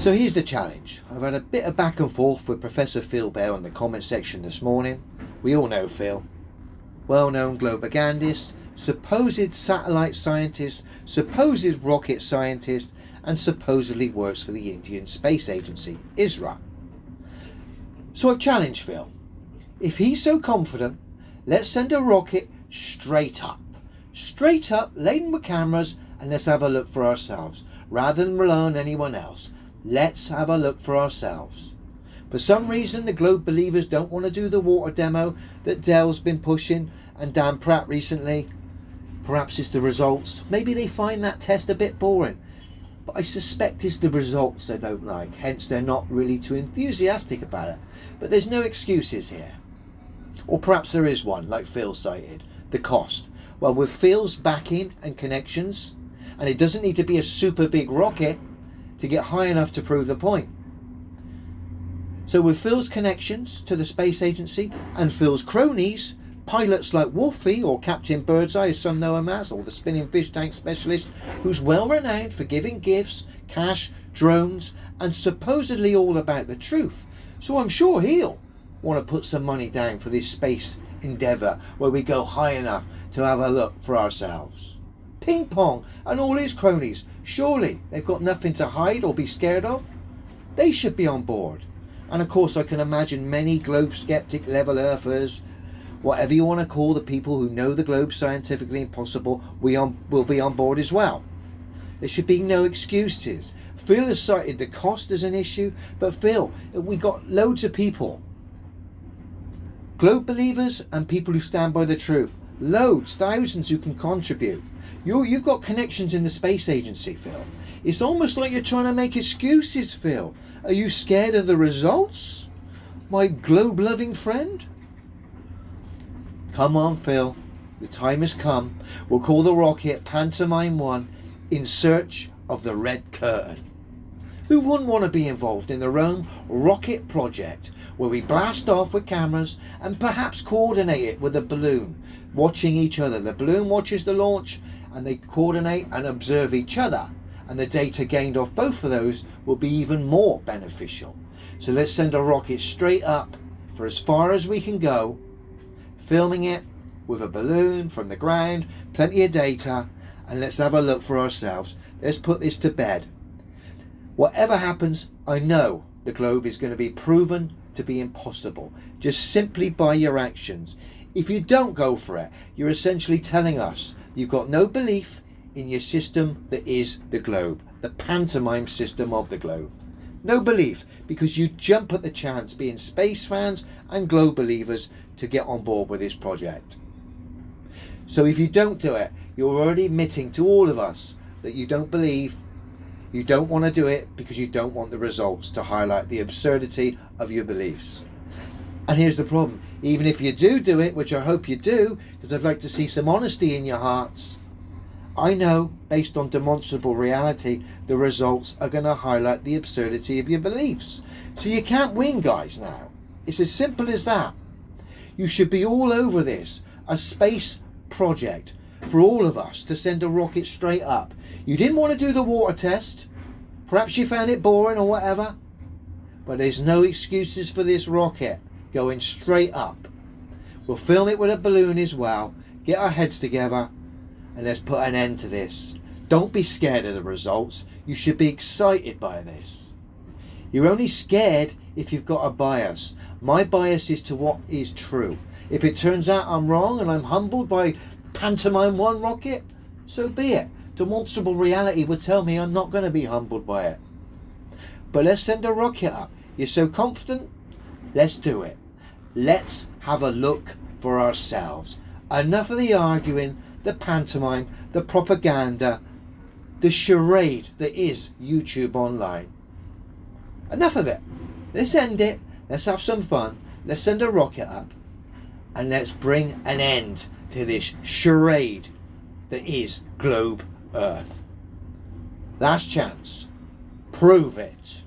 So here's the challenge. I've had a bit of back and forth with Professor Phil Bell in the comment section this morning. We all know Phil. Well-known globagandist, supposed satellite scientist, supposed rocket scientist, and supposedly works for the Indian Space Agency, ISRO. So I've challenged Phil. If he's so confident, let's send a rocket straight up, laden with cameras, and let's have a look for ourselves, rather than rely on anyone else. Let's have a look for ourselves. For some reason, the Globe believers don't want to do the water demo that Dell's been pushing and Dan Pratt recently. Perhaps it's the results. Maybe they find that test a bit boring. But I suspect it's the results they don't like. Hence, they're not really too enthusiastic about it. But there's no excuses here. Or perhaps there is one, like Phil cited. The cost. Well, with Phil's backing and connections, and it doesn't need to be a super big rocket to get high enough to prove the point. So with Phil's connections to the space agency and Phil's cronies, pilots like Wolfie or Captain Birdseye, as some know him as, or the spinning fish tank specialist, who's well renowned for giving gifts, cash, drones, and supposedly all about the truth. So I'm sure he'll want to put some money down for this space endeavour where we go high enough to have a look for ourselves. Ping Pong and all his cronies, surely they've got nothing to hide or be scared of? They should be on board. And of course I can imagine many globe skeptic level earthers, whatever you want to call the people who know the globe scientifically impossible, will be on board as well. There should be no excuses. Phil has cited the cost as an issue, but Phil, we got loads of people. Globe believers and people who stand by the truth. Loads, thousands who can contribute. You've got connections in the space agency, Phil. It's almost like you're trying to make excuses, Phil. Are you scared of the results, my globe-loving friend? Come on, Phil. The time has come. We'll call the rocket Pantomime 1 in search of the red curtain. Who wouldn't want to be involved in their own rocket project where we blast off with cameras and perhaps coordinate it with a balloon, watching each other? The balloon watches the launch and they coordinate and observe each other, and the data gained off both of those will be even more beneficial. So let's send a rocket straight up for as far as we can go, filming it with a balloon from the ground, plenty of data, and let's have a look for ourselves. Let's put this to bed. Whatever happens, I know the globe is going to be proven to be impossible, just simply by your actions. If you don't go for it, you're essentially telling us you've got no belief in your system that is the globe, the pantomime system of the globe. No belief, because you jump at the chance, being space fans and globe believers, to get on board with this project. So if you don't do it, you're already admitting to all of us that you don't believe, you don't want to do it because you don't want the results to highlight the absurdity of your beliefs. And here's the problem. Even if you do it, which I hope you do, because I'd like to see some honesty in your hearts, I know, based on demonstrable reality, the results are going to highlight the absurdity of your beliefs. So you can't win, guys, now. It's as simple as that. You should be all over this. A space project for all of us to send a rocket straight up. You didn't want to do the water test. Perhaps you found it boring or whatever. But there's no excuses for this rocket going straight up. We'll film it with a balloon as well. Get our heads together and let's put an end to this. Don't be scared of the results. You should be excited by this. You're only scared if you've got a bias. My bias is to what is true. If it turns out I'm wrong and I'm humbled by Pantomime 1 rocket, so be it. Demonstrable reality would tell me I'm not going to be humbled by it. But let's send a rocket up. You're so confident? Let's do it. Let's have a look for ourselves. Enough of the arguing, the pantomime, the propaganda, the charade that is YouTube online. Enough of it. Let's end it. Let's have some fun. Let's send a rocket up. And let's bring an end to this charade that is Globe Earth. Last chance. Prove it.